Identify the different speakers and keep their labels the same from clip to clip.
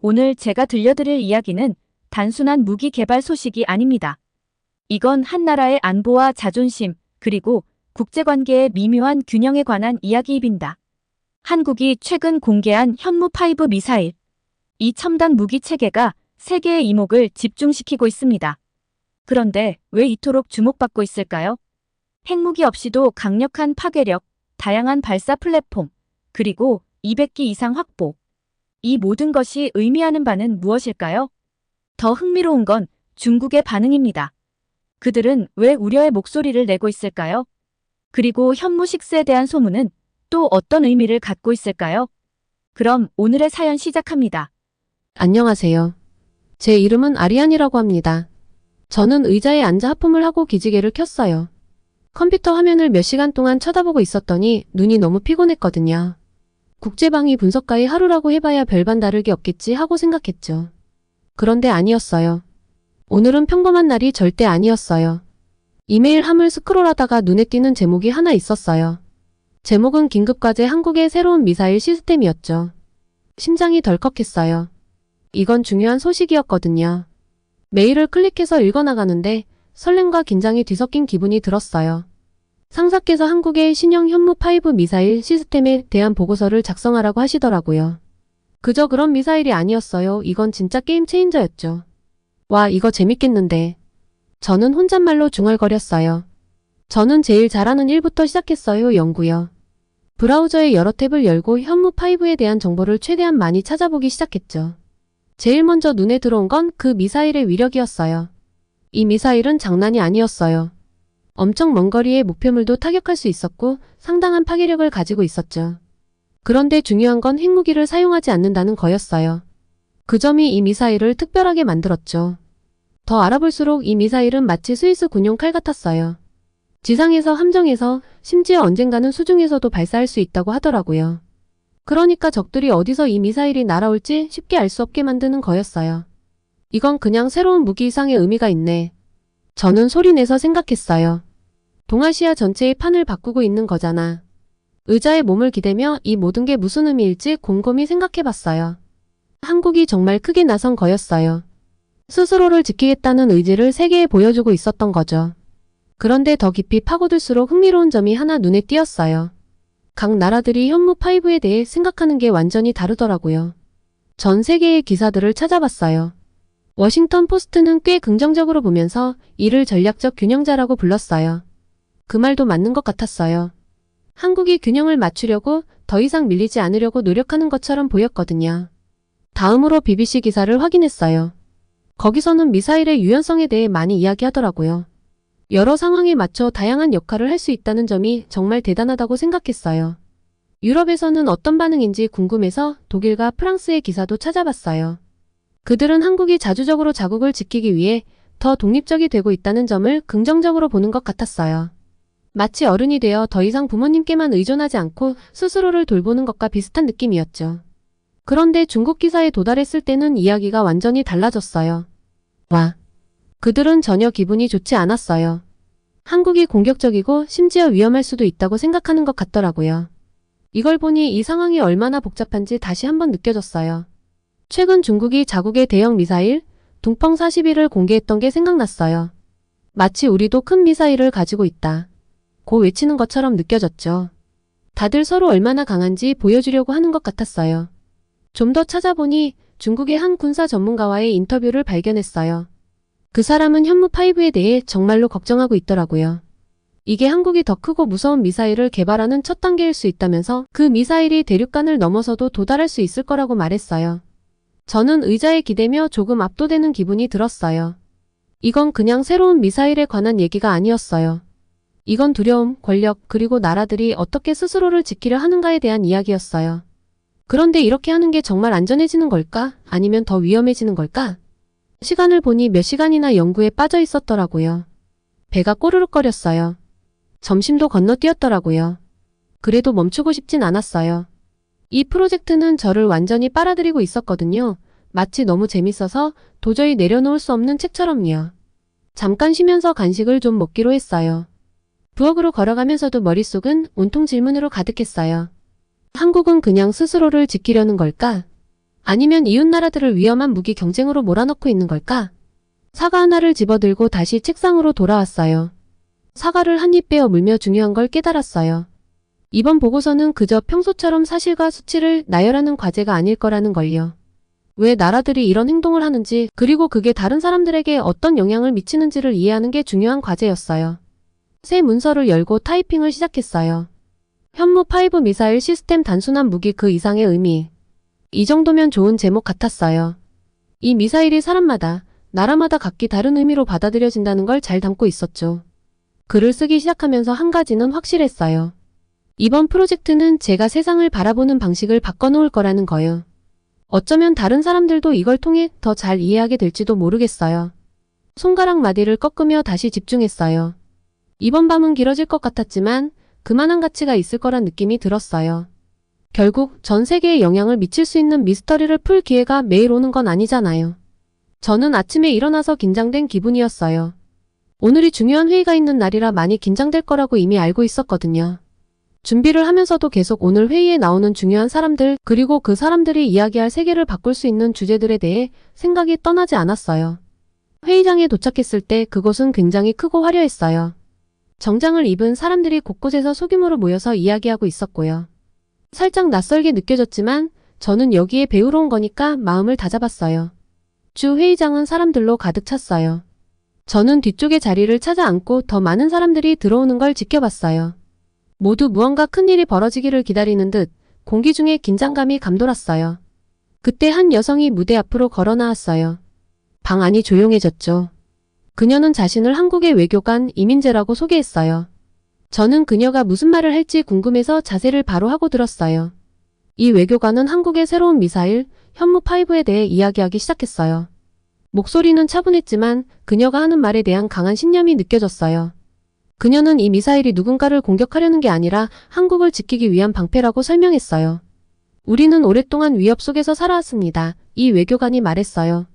Speaker 1: 오늘 제가 들려드릴 이야기는 단순한 무기 개발 소식이 아닙니다. 이건 한 나라의 안보와 자존심, 그리고 국제관계의 미묘한 균형에 관한 이야기입니다. 한국이 최근 공개한 현무5 미사일. 이 첨단 무기 체계가 세계의 이목을 집중시키고 있습니다. 그런데 왜 이토록 주목받고 있을까요? 핵무기 없이도 강력한 파괴력, 다양한 발사 플랫폼, 그리고 200기 이상 확보. 이 모든 것이 의미하는 바는 무엇일까요? 더 흥미로운 건 중국의 반응입니다. 그들은 왜 우려의 목소리를 내고 있을까요? 그리고 현무6에 대한 소문은 또 어떤 의미를 갖고 있을까요? 그럼 오늘의 사연 시작합니다.
Speaker 2: 안녕하세요. 제 이름은 아리안이라고 합니다. 저는 의자에 앉아 하품을 하고 기지개를 켰어요. 컴퓨터 화면을 몇 시간 동안 쳐다보고 있었더니 눈이 너무 피곤했거든요. 국제방위 분석가의 하루라고 해봐야 별반 다를 게 없겠지 하고 생각했죠. 그런데 아니었어요. 오늘은 평범한 날이 절대 아니었어요. 이메일 함을 스크롤하다가 눈에 띄는 제목이 하나 있었어요. 제목은 긴급과제 한국의 새로운 미사일 시스템이었죠. 심장이 덜컥했어요. 이건 중요한 소식이었거든요. 메일을 클릭해서 읽어나가는데 설렘과 긴장이 뒤섞인 기분이 들었어요. 상사께서 한국의 신형 현무5 미사일 시스템에 대한 보고서를 작성하라고 하시더라고요. 그저 그런 미사일이 아니었어요. 이건 진짜 게임 체인저였죠. 와, 이거 재밌겠는데. 저는 혼잣말로 중얼거렸어요. 저는 제일 잘하는 일부터 시작했어요. 연구요. 브라우저의 여러 탭을 열고 현무5에 대한 정보를 최대한 많이 찾아보기 시작했죠. 제일 먼저 눈에 들어온 건 그 미사일의 위력이었어요. 이 미사일은 장난이 아니었어요. 엄청 먼 거리의 목표물도 타격할 수 있었고 상당한 파괴력을 가지고 있었죠. 그런데 중요한 건 핵무기를 사용하지 않는다는 거였어요. 그 점이 이 미사일을 특별하게 만들었죠. 더 알아볼수록 이 미사일은 마치 스위스 군용 칼 같았어요. 지상에서, 함정에서, 심지어 언젠가는 수중에서도 발사할 수 있다고 하더라고요. 그러니까 적들이 어디서 이 미사일이 날아올지 쉽게 알 수 없게 만드는 거였어요. 이건 그냥 새로운 무기 이상의 의미가 있네. 저는 소리내서 생각했어요. 동아시아 전체의 판을 바꾸고 있는 거잖아. 의자에 몸을 기대며 이 모든 게 무슨 의미일지 곰곰이 생각해봤어요. 한국이 정말 크게 나선 거였어요. 스스로를 지키겠다는 의지를 세계에 보여주고 있었던 거죠. 그런데 더 깊이 파고들수록 흥미로운 점이 하나 눈에 띄었어요. 각 나라들이 현무5에 대해 생각하는 게 완전히 다르더라고요. 전 세계의 기사들을 찾아봤어요. 워싱턴 포스트는 꽤 긍정적으로 보면서 이를 전략적 균형자라고 불렀어요. 그 말도 맞는 것 같았어요. 한국이 균형을 맞추려고 더 이상 밀리지 않으려고 노력하는 것처럼 보였거든요. 다음으로 BBC 기사를 확인했어요. 거기서는 미사일의 유연성에 대해 많이 이야기하더라고요. 여러 상황에 맞춰 다양한 역할을 할 수 있다는 점이 정말 대단하다고 생각했어요. 유럽에서는 어떤 반응인지 궁금해서 독일과 프랑스의 기사도 찾아봤어요. 그들은 한국이 자주적으로 자국을 지키기 위해 더 독립적이 되고 있다는 점을 긍정적으로 보는 것 같았어요. 마치 어른이 되어 더 이상 부모님께만 의존하지 않고 스스로를 돌보는 것과 비슷한 느낌이었죠. 그런데 중국 기사에 도달했을 때는 이야기가 완전히 달라졌어요. 와, 그들은 전혀 기분이 좋지 않았어요. 한국이 공격적이고 심지어 위험할 수도 있다고 생각하는 것 같더라고요. 이걸 보니 이 상황이 얼마나 복잡한지 다시 한번 느껴졌어요. 최근 중국이 자국의 대형 미사일 둥펑41을 공개했던 게 생각났어요. 마치 우리도 큰 미사일을 가지고 있다 고 외치는 것처럼 느껴졌죠. 다들 서로 얼마나 강한지 보여주려고 하는 것 같았어요. 좀 더 찾아보니 중국의 한 군사 전문가와의 인터뷰를 발견했어요. 그 사람은 현무5에 대해 정말로 걱정하고 있더라고요. 이게 한국이 더 크고 무서운 미사일을 개발하는 첫 단계일 수 있다면서 그 미사일이 대륙간을 넘어서도 도달할 수 있을 거라고 말했어요. 저는 의자에 기대며 조금 압도되는 기분이 들었어요. 이건 그냥 새로운 미사일에 관한 얘기가 아니었어요. 이건 두려움, 권력, 그리고 나라들이 어떻게 스스로를 지키려 하는가에 대한 이야기였어요. 그런데 이렇게 하는 게 정말 안전해지는 걸까? 아니면 더 위험해지는 걸까? 시간을 보니 몇 시간이나 연구에 빠져 있었더라고요. 배가 꼬르륵거렸어요. 점심도 건너뛰었더라고요. 그래도 멈추고 싶진 않았어요. 이 프로젝트는 저를 완전히 빨아들이고 있었거든요. 마치 너무 재밌어서 도저히 내려놓을 수 없는 책처럼요. 잠깐 쉬면서 간식을 좀 먹기로 했어요. 부엌으로 걸어가면서도 머릿속은 온통 질문으로 가득했어요. 한국은 그냥 스스로를 지키려는 걸까? 아니면 이웃 나라들을 위험한 무기 경쟁으로 몰아넣고 있는 걸까? 사과 하나를 집어들고 다시 책상으로 돌아왔어요. 사과를 한 입 베어 물며 중요한 걸 깨달았어요. 이번 보고서는 그저 평소처럼 사실과 수치를 나열하는 과제가 아닐 거라는 걸요. 왜 나라들이 이런 행동을 하는지, 그리고 그게 다른 사람들에게 어떤 영향을 미치는지를 이해하는 게 중요한 과제였어요. 새 문서를 열고 타이핑을 시작했어요. 현무5 미사일 시스템 단순한 무기 그 이상의 의미. 이 정도면 좋은 제목 같았어요. 이 미사일이 사람마다, 나라마다 각기 다른 의미로 받아들여진다는 걸 잘 담고 있었죠. 글을 쓰기 시작하면서 한 가지는 확실했어요. 이번 프로젝트는 제가 세상을 바라보는 방식을 바꿔놓을 거라는 거요. 어쩌면 다른 사람들도 이걸 통해 더 잘 이해하게 될지도 모르겠어요. 손가락 마디를 꺾으며 다시 집중했어요. 이번 밤은 길어질 것 같았지만 그만한 가치가 있을 거란 느낌이 들었어요. 결국 전 세계에 영향을 미칠 수 있는 미스터리를 풀 기회가 매일 오는 건 아니잖아요. 저는 아침에 일어나서 긴장된 기분이었어요. 오늘이 중요한 회의가 있는 날이라 많이 긴장될 거라고 이미 알고 있었거든요. 준비를 하면서도 계속 오늘 회의에 나오는 중요한 사람들, 그리고 그 사람들이 이야기할 세계를 바꿀 수 있는 주제들에 대해 생각이 떠나지 않았어요. 회의장에 도착했을 때 그곳은 굉장히 크고 화려했어요. 정장을 입은 사람들이 곳곳에서 소규모로 모여서 이야기하고 있었고요. 살짝 낯설게 느껴졌지만 저는 여기에 배우러 온 거니까 마음을 다잡았어요. 주 회의장은 사람들로 가득 찼어요. 저는 뒤쪽에 자리를 찾아 앉고 더 많은 사람들이 들어오는 걸 지켜봤어요. 모두 무언가 큰일이 벌어지기를 기다리는 듯 공기 중에 긴장감이 감돌았어요. 그때 한 여성이 무대 앞으로 걸어 나왔어요. 방 안이 조용해졌죠. 그녀는 자신을 한국의 외교관 이민재라고 소개했어요. 저는 그녀가 무슨 말을 할지 궁금해서 자세를 바로 하고 들었어요. 이 외교관은 한국의 새로운 미사일 현무5에 대해 이야기하기 시작했어요. 목소리는 차분했지만 그녀가 하는 말에 대한 강한 신념이 느껴졌어요. 그녀는 이 미사일이 누군가를 공격하려는 게 아니라 한국을 지키기 위한 방패라고 설명했어요. 우리는 오랫동안 위협 속에서 살아왔습니다. 이 외교관이 말했어요.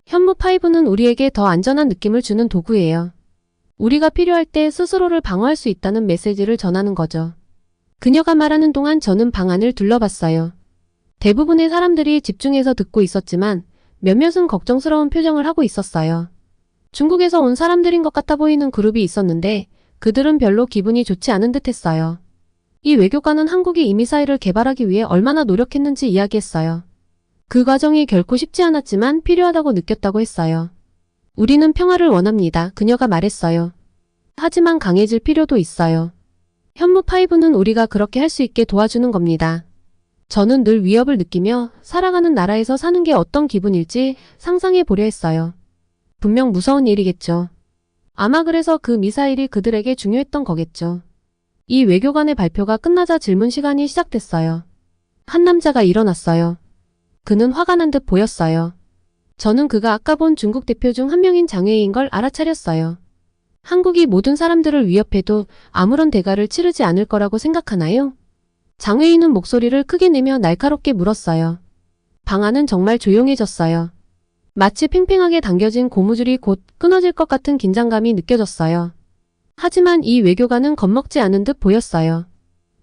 Speaker 2: 현무5는 우리에게 더 안전한 느낌을 주는 도구예요. 우리가 필요할 때 스스로를 방어할 수 있다는 메시지를 전하는 거죠. 그녀가 말하는 동안 저는 방 안을 둘러봤어요. 대부분의 사람들이 집중해서 듣고 있었지만 몇몇은 걱정스러운 표정을 하고 있었어요. 중국에서 온 사람들인 것 같아 보이는 그룹이 있었는데 그들은 별로 기분이 좋지 않은 듯 했어요. 이 외교관은 한국이 이 미사일을 개발하기 위해 얼마나 노력했는지 이야기했어요. 그 과정이 결코 쉽지 않았지만 필요하다고 느꼈다고 했어요. 우리는 평화를 원합니다. 그녀가 말했어요. 하지만 강해질 필요도 있어요. 현무5는 우리가 그렇게 할 수 있게 도와주는 겁니다. 저는 늘 위협을 느끼며 살아가는 나라에서 사는 게 어떤 기분일지 상상해 보려 했어요. 분명 무서운 일이겠죠. 아마 그래서 그 미사일이 그들에게 중요했던 거겠죠. 이 외교관의 발표가 끝나자 질문 시간이 시작됐어요. 한 남자가 일어났어요. 그는 화가 난 듯 보였어요. 저는 그가 아까 본 중국 대표 중 한 명인 장웨이인 걸 알아차렸어요. 한국이 모든 사람들을 위협해도 아무런 대가를 치르지 않을 거라고 생각하나요? 장웨이는 목소리를 크게 내며 날카롭게 물었어요. 방 안은 정말 조용해졌어요. 마치 팽팽하게 당겨진 고무줄이 곧 끊어질 것 같은 긴장감이 느껴졌어요. 하지만 이 외교관은 겁먹지 않은 듯 보였어요.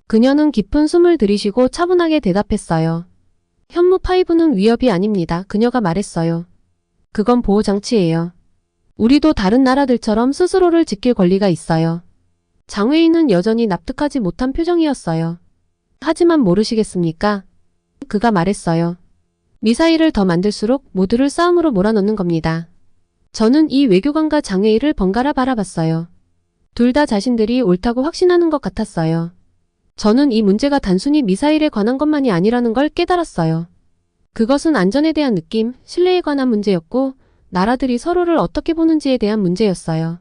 Speaker 2: 그녀는 깊은 숨을 들이쉬고 차분하게 대답했어요. 현무5는 위협이 아닙니다. 그녀가 말했어요. 그건 보호장치예요. 우리도 다른 나라들처럼 스스로를 지킬 권리가 있어요. 장웨이는 여전히 납득하지 못한 표정이었어요. 하지만 모르시겠습니까? 그가 말했어요. 미사일을 더 만들수록 모두를 싸움으로 몰아넣는 겁니다. 저는 이 외교관과 장웨이를 번갈아 바라봤어요. 둘 다 자신들이 옳다고 확신하는 것 같았어요. 저는 이 문제가 단순히 미사일에 관한 것만이 아니라는 걸 깨달았어요. 그것은 안전에 대한 느낌, 신뢰에 관한 문제였고 나라들이 서로를 어떻게 보는지에 대한 문제였어요.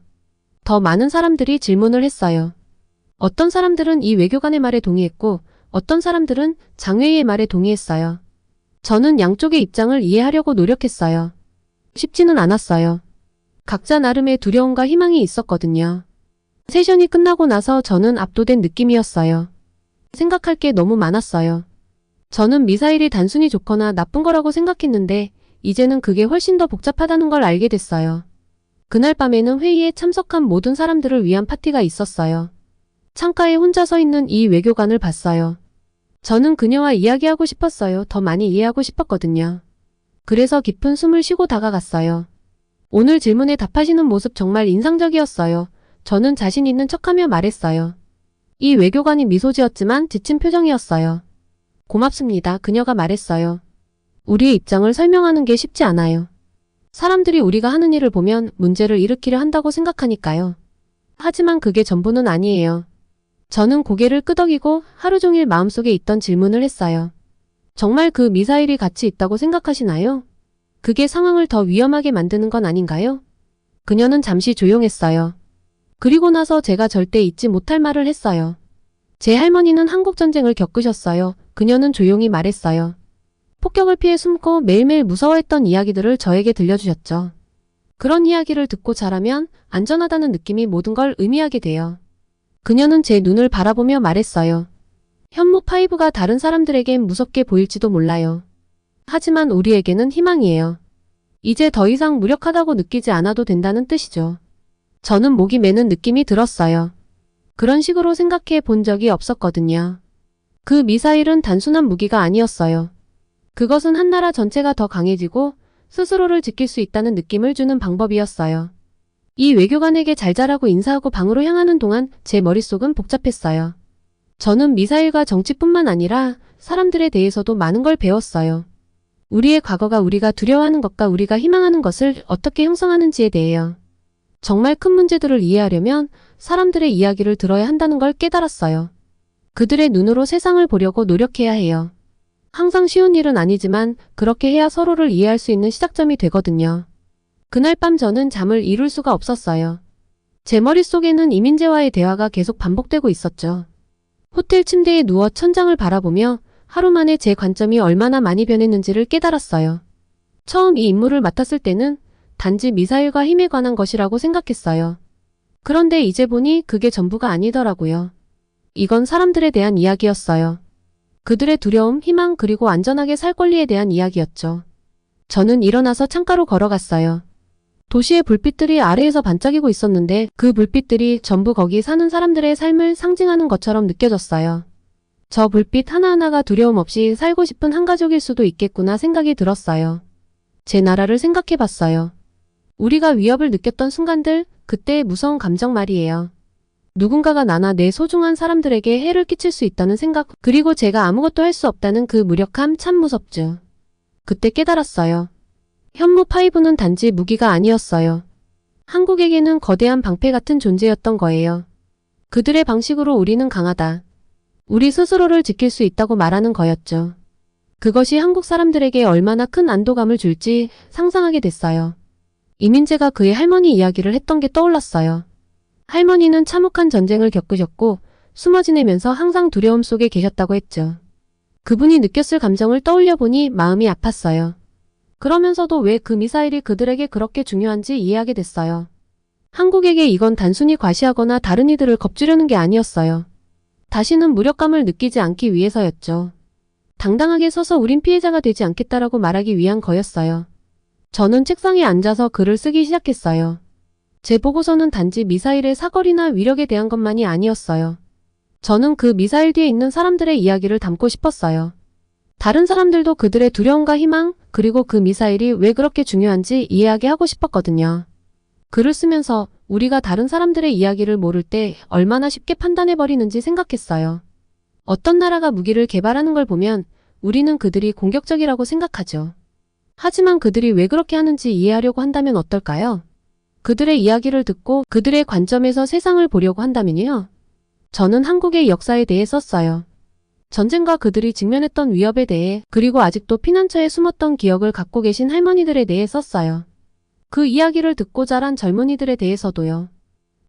Speaker 2: 더 많은 사람들이 질문을 했어요. 어떤 사람들은 이 외교관의 말에 동의했고 어떤 사람들은 장웨이의 말에 동의했어요. 저는 양쪽의 입장을 이해하려고 노력했어요. 쉽지는 않았어요. 각자 나름의 두려움과 희망이 있었거든요. 세션이 끝나고 나서 저는 압도된 느낌이었어요. 생각할 게 너무 많았어요. 저는 미사일이 단순히 좋거나 나쁜 거라고 생각했는데 이제는 그게 훨씬 더 복잡하다는 걸 알게 됐어요. 그날 밤에는 회의에 참석한 모든 사람들을 위한 파티가 있었어요. 창가에 혼자 서 있는 이 외교관을 봤어요. 저는 그녀와 이야기하고 싶었어요. 더 많이 이해하고 싶었거든요. 그래서 깊은 숨을 쉬고 다가갔어요. 오늘 질문에 답하시는 모습 정말 인상적이었어요. 저는 자신 있는 척하며 말했어요. 이 외교관이 미소 지었지만 지친 표정이었어요. 고맙습니다. 그녀가 말했어요. 우리의 입장을 설명하는 게 쉽지 않아요. 사람들이 우리가 하는 일을 보면 문제를 일으키려 한다고 생각하니까요. 하지만 그게 전부는 아니에요. 저는 고개를 끄덕이고 하루 종일 마음속에 있던 질문을 했어요. 정말 그 미사일이 가치 있다고 생각하시나요? 그게 상황을 더 위험하게 만드는 건 아닌가요? 그녀는 잠시 조용했어요. 그리고 나서 제가 절대 잊지 못할 말을 했어요. 제 할머니는 한국전쟁을 겪으셨어요. 그녀는 조용히 말했어요. 폭격을 피해 숨고 매일매일 무서워했던 이야기들을 저에게 들려주셨죠. 그런 이야기를 듣고 자라면 안전하다는 느낌이 모든 걸 의미하게 돼요. 그녀는 제 눈을 바라보며 말했어요. 현무5가 다른 사람들에겐 무섭게 보일지도 몰라요. 하지만 우리에게는 희망이에요. 이제 더 이상 무력하다고 느끼지 않아도 된다는 뜻이죠. 저는 목이 메는 느낌이 들었어요. 그런 식으로 생각해 본 적이 없었거든요. 그 미사일은 단순한 무기가 아니었어요. 그것은 한 나라 전체가 더 강해지고 스스로를 지킬 수 있다는 느낌을 주는 방법이었어요. 이 외교관에게 잘 자라고 인사하고 방으로 향하는 동안 제 머릿속은 복잡했어요. 저는 미사일과 정치뿐만 아니라 사람들에 대해서도 많은 걸 배웠어요. 우리의 과거가 우리가 두려워하는 것과 우리가 희망하는 것을 어떻게 형성하는지에 대해요. 정말 큰 문제들을 이해하려면 사람들의 이야기를 들어야 한다는 걸 깨달았어요. 그들의 눈으로 세상을 보려고 노력해야 해요. 항상 쉬운 일은 아니지만 그렇게 해야 서로를 이해할 수 있는 시작점이 되거든요. 그날 밤 저는 잠을 이룰 수가 없었어요. 제 머릿속에는 이민재와의 대화가 계속 반복되고 있었죠. 호텔 침대에 누워 천장을 바라보며 하루 만에 제 관점이 얼마나 많이 변했는지를 깨달았어요. 처음 이 임무를 맡았을 때는 단지 미사일과 힘에 관한 것이라고 생각했어요. 그런데 이제 보니 그게 전부가 아니더라고요. 이건 사람들에 대한 이야기였어요. 그들의 두려움, 희망, 그리고 안전하게 살 권리에 대한 이야기였죠. 저는 일어나서 창가로 걸어갔어요. 도시의 불빛들이 아래에서 반짝이고 있었는데 그 불빛들이 전부 거기 사는 사람들의 삶을 상징하는 것처럼 느껴졌어요. 저 불빛 하나하나가 두려움 없이 살고 싶은 한 가족일 수도 있겠구나 생각이 들었어요. 제 나라를 생각해봤어요. 우리가 위협을 느꼈던 순간들, 그때의 무서운 감정 말이에요. 누군가가 나나 내 소중한 사람들에게 해를 끼칠 수 있다는 생각, 그리고 제가 아무것도 할 수 없다는 그 무력함 참 무섭죠. 그때 깨달았어요. 현무5는 단지 무기가 아니었어요. 한국에게는 거대한 방패 같은 존재였던 거예요. 그들의 방식으로 우리는 강하다. 우리 스스로를 지킬 수 있다고 말하는 거였죠. 그것이 한국 사람들에게 얼마나 큰 안도감을 줄지 상상하게 됐어요. 이민재가 그의 할머니 이야기를 했던 게 떠올랐어요. 할머니는 참혹한 전쟁을 겪으셨고 숨어 지내면서 항상 두려움 속에 계셨다고 했죠. 그분이 느꼈을 감정을 떠올려 보니 마음이 아팠어요. 그러면서도 왜 그 미사일이 그들에게 그렇게 중요한지 이해하게 됐어요. 한국에게 이건 단순히 과시하거나 다른 이들을 겁주려는 게 아니었어요. 다시는 무력감을 느끼지 않기 위해서였죠. 당당하게 서서 우린 피해자가 되지 않겠다라고 말하기 위한 거였어요. 저는 책상에 앉아서 글을 쓰기 시작했어요. 제 보고서는 단지 미사일의 사거리나 위력에 대한 것만이 아니었어요. 저는 그 미사일 뒤에 있는 사람들의 이야기를 담고 싶었어요. 다른 사람들도 그들의 두려움과 희망, 그리고 그 미사일이 왜 그렇게 중요한지 이해하게 하고 싶었거든요. 글을 쓰면서 우리가 다른 사람들의 이야기를 모를 때 얼마나 쉽게 판단해버리는지 생각했어요. 어떤 나라가 무기를 개발하는 걸 보면 우리는 그들이 공격적이라고 생각하죠. 하지만 그들이 왜 그렇게 하는지 이해하려고 한다면 어떨까요? 그들의 이야기를 듣고 그들의 관점에서 세상을 보려고 한다면요. 저는 한국의 역사에 대해 썼어요. 전쟁과 그들이 직면했던 위협에 대해, 그리고 아직도 피난처에 숨었던 기억을 갖고 계신 할머니들에 대해 썼어요. 그 이야기를 듣고 자란 젊은이들에 대해서도요.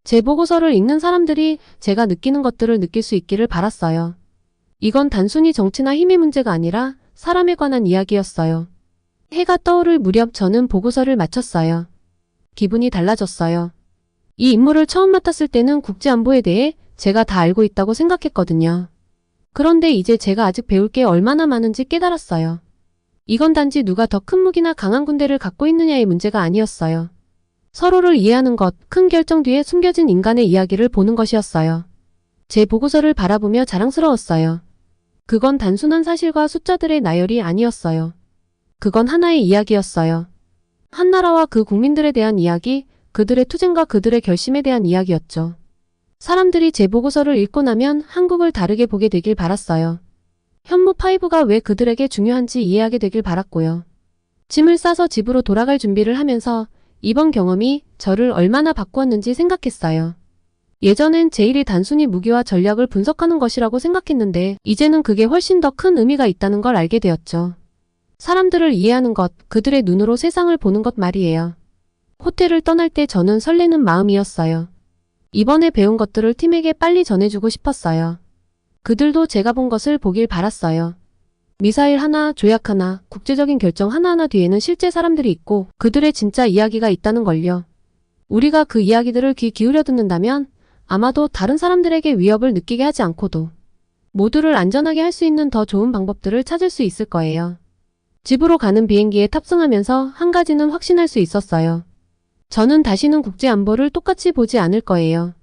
Speaker 2: 제 보고서를 읽는 사람들이 제가 느끼는 것들을 느낄 수 있기를 바랐어요. 이건 단순히 정치나 힘의 문제가 아니라 사람에 관한 이야기였어요. 해가 떠오를 무렵 저는 보고서를 마쳤어요. 기분이 달라졌어요. 이 임무를 처음 맡았을 때는 국제안보에 대해 제가 다 알고 있다고 생각했거든요. 그런데 이제 제가 아직 배울 게 얼마나 많은지 깨달았어요. 이건 단지 누가 더 큰 무기나 강한 군대를 갖고 있느냐의 문제가 아니었어요. 서로를 이해하는 것, 큰 결정 뒤에 숨겨진 인간의 이야기를 보는 것이었어요. 제 보고서를 바라보며 자랑스러웠어요. 그건 단순한 사실과 숫자들의 나열이 아니었어요. 그건 하나의 이야기였어요. 한 나라와 그 국민들에 대한 이야기, 그들의 투쟁과 그들의 결심에 대한 이야기였죠. 사람들이 제 보고서를 읽고 나면 한국을 다르게 보게 되길 바랐어요. 현무5가 왜 그들에게 중요한지 이해하게 되길 바랐고요. 짐을 싸서 집으로 돌아갈 준비를 하면서 이번 경험이 저를 얼마나 바꾸었는지 생각했어요. 예전엔 제 일이 단순히 무기와 전략을 분석하는 것이라고 생각했는데 이제는 그게 훨씬 더 큰 의미가 있다는 걸 알게 되었죠. 사람들을 이해하는 것, 그들의 눈으로 세상을 보는 것 말이에요. 호텔을 떠날 때 저는 설레는 마음이었어요. 이번에 배운 것들을 팀에게 빨리 전해주고 싶었어요. 그들도 제가 본 것을 보길 바랐어요. 미사일 하나, 조약 하나, 국제적인 결정 하나하나 뒤에는 실제 사람들이 있고 그들의 진짜 이야기가 있다는 걸요. 우리가 그 이야기들을 귀 기울여 듣는다면 아마도 다른 사람들에게 위협을 느끼게 하지 않고도 모두를 안전하게 할 수 있는 더 좋은 방법들을 찾을 수 있을 거예요. 집으로 가는 비행기에 탑승하면서 한 가지는 확신할 수 있었어요. 저는 다시는 국제 안보를 똑같이 보지 않을 거예요.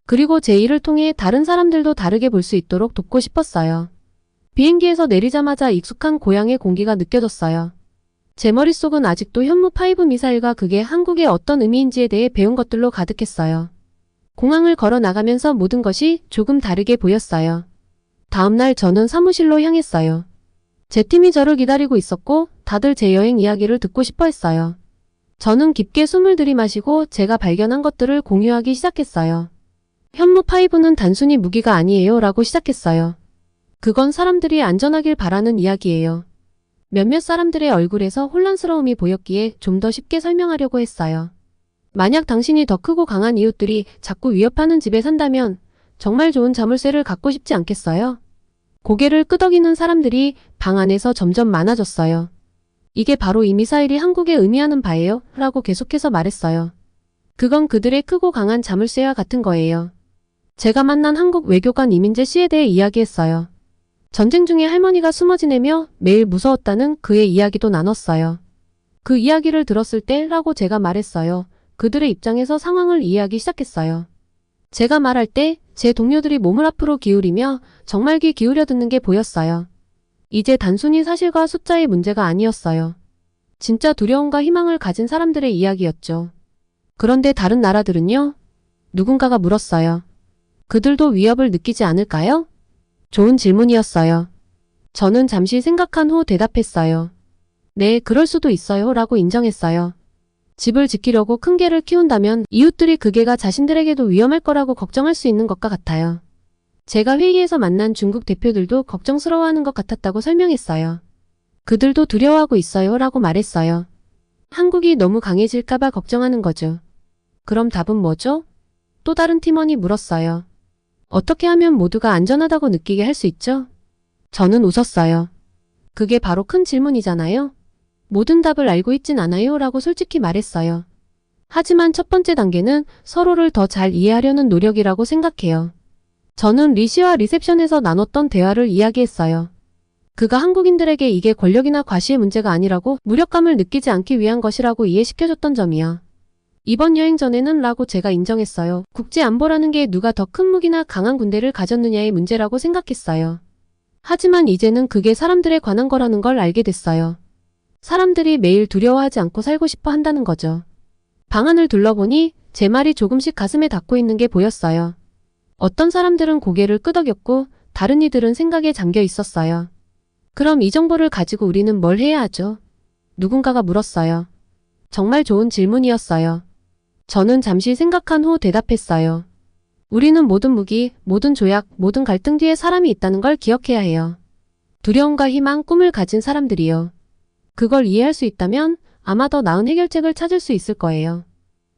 Speaker 2: 그리고 제 일을 통해 다른 사람들도 다르게 볼 수 있도록 돕고 싶었어요. 비행기에서 내리자마자 익숙한 고향의 공기가 느껴졌어요. 제 머릿속은 아직도 현무5 미사일과 그게 한국에 어떤 의미인지에 대해 배운 것들로 가득했어요. 공항을 걸어 나가면서 모든 것이 조금 다르게 보였어요. 다음날 저는 사무실로 향했어요. 제 팀이 저를 기다리고 있었고 다들 제 여행 이야기를 듣고 싶어 했어요. 저는 깊게 숨을 들이마시고 제가 발견한 것들을 공유하기 시작했어요. 현무5는 단순히 무기가 아니에요 라고 시작했어요. 그건 사람들이 안전하길 바라는 이야기예요. 몇몇 사람들의 얼굴에서 혼란스러움이 보였기에 좀 더 쉽게 설명하려고 했어요. 만약 당신이 더 크고 강한 이웃들이 자꾸 위협하는 집에 산다면 정말 좋은 자물쇠를 갖고 싶지 않겠어요? 고개를 끄덕이는 사람들이 방 안에서 점점 많아졌어요. 이게 바로 이 미사일이 한국에 의미하는 바예요 라고 계속해서 말했어요. 그건 그들의 크고 강한 자물쇠와 같은 거예요. 제가 만난 한국 외교관 이민재 씨에 대해 이야기했어요. 전쟁 중에 할머니가 숨어 지내며 매일 무서웠다는 그의 이야기도 나눴어요. 그 이야기를 들었을 때 라고 제가 말했어요. 그들의 입장에서 상황을 이해하기 시작했어요. 제가 말할 때 제 동료들이 몸을 앞으로 기울이며 정말 귀 기울여 듣는 게 보였어요. 이제 단순히 사실과 숫자의 문제가 아니었어요. 진짜 두려움과 희망을 가진 사람들의 이야기였죠. 그런데 다른 나라들은요? 누군가가 물었어요. 그들도 위협을 느끼지 않을까요? 좋은 질문이었어요. 저는 잠시 생각한 후 대답했어요. 네, 그럴 수도 있어요 라고 인정했어요. 집을 지키려고 큰 개를 키운다면 이웃들이 그 개가 자신들에게도 위험할 거라고 걱정할 수 있는 것과 같아요. 제가 회의에서 만난 중국 대표들도 걱정스러워하는 것 같았다고 설명했어요. 그들도 두려워하고 있어요 라고 말했어요. 한국이 너무 강해질까봐 걱정하는 거죠. 그럼 답은 뭐죠? 또 다른 팀원이 물었어요. 어떻게 하면 모두가 안전하다고 느끼게 할 수 있죠? 저는 웃었어요. 그게 바로 큰 질문이잖아요. 모든 답을 알고 있진 않아요 라고 솔직히 말했어요. 하지만 첫 번째 단계는 서로를 더 잘 이해하려는 노력이라고 생각해요. 저는 리 씨와 리셉션에서 나눴던 대화를 이야기했어요. 그가 한국인들에게 이게 권력이나 과시의 문제가 아니라고 무력감을 느끼지 않기 위한 것이라고 이해시켜줬던 점이요. 이번 여행 전에는 라고 제가 인정했어요. 국제 안보라는 게 누가 더 큰 무기나 강한 군대를 가졌느냐의 문제라고 생각했어요. 하지만 이제는 그게 사람들에 관한 거라는 걸 알게 됐어요. 사람들이 매일 두려워하지 않고 살고 싶어 한다는 거죠. 방안을 둘러보니 제 말이 조금씩 가슴에 닿고 있는 게 보였어요. 어떤 사람들은 고개를 끄덕였고 다른 이들은 생각에 잠겨 있었어요. 그럼 이 정보를 가지고 우리는 뭘 해야 하죠? 누군가가 물었어요. 정말 좋은 질문이었어요. 저는 잠시 생각한 후 대답했어요. 우리는 모든 무기, 모든 조약, 모든 갈등 뒤에 사람이 있다는 걸 기억해야 해요. 두려움과 희망, 꿈을 가진 사람들이요. 그걸 이해할 수 있다면 아마 더 나은 해결책을 찾을 수 있을 거예요.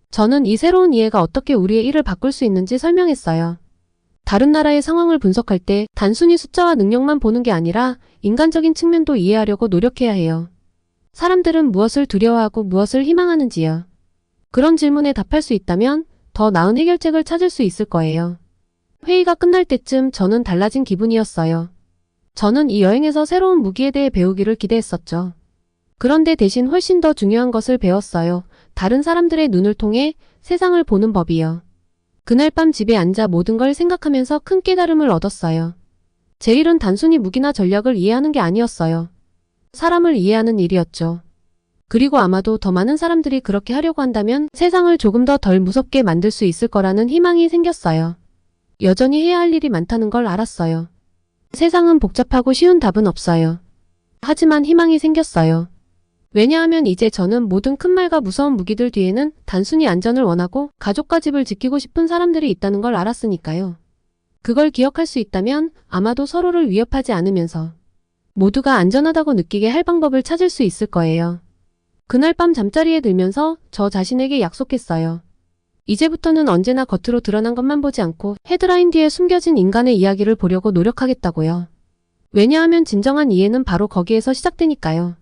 Speaker 2: 저는 이 새로운 이해가 어떻게 우리의 일을 바꿀 수 있는지 설명했어요. 다른 나라의 상황을 분석할 때 단순히 숫자와 능력만 보는 게 아니라 인간적인 측면도 이해하려고 노력해야 해요. 사람들은 무엇을 두려워하고 무엇을 희망하는지요. 그런 질문에 답할 수 있다면 더 나은 해결책을 찾을 수 있을 거예요. 회의가 끝날 때쯤 저는 달라진 기분이었어요. 저는 이 여행에서 새로운 무기에 대해 배우기를 기대했었죠. 그런데 대신 훨씬 더 중요한 것을 배웠어요. 다른 사람들의 눈을 통해 세상을 보는 법이요. 그날 밤 집에 앉아 모든 걸 생각하면서 큰 깨달음을 얻었어요. 제 일은 단순히 무기나 전략을 이해하는 게 아니었어요. 사람을 이해하는 일이었죠. 그리고 아마도 더 많은 사람들이 그렇게 하려고 한다면 세상을 조금 더 덜 무섭게 만들 수 있을 거라는 희망이 생겼어요. 여전히 해야 할 일이 많다는 걸 알았어요. 세상은 복잡하고 쉬운 답은 없어요. 하지만 희망이 생겼어요. 왜냐하면 이제 저는 모든 큰 말과 무서운 무기들 뒤에는 단순히 안전을 원하고 가족과 집을 지키고 싶은 사람들이 있다는 걸 알았으니까요. 그걸 기억할 수 있다면 아마도 서로를 위협하지 않으면서 모두가 안전하다고 느끼게 할 방법을 찾을 수 있을 거예요. 그날 밤 잠자리에 들면서 저 자신에게 약속했어요. 이제부터는 언제나 겉으로 드러난 것만 보지 않고 헤드라인 뒤에 숨겨진 인간의 이야기를 보려고 노력하겠다고요. 왜냐하면 진정한 이해는 바로 거기에서 시작되니까요.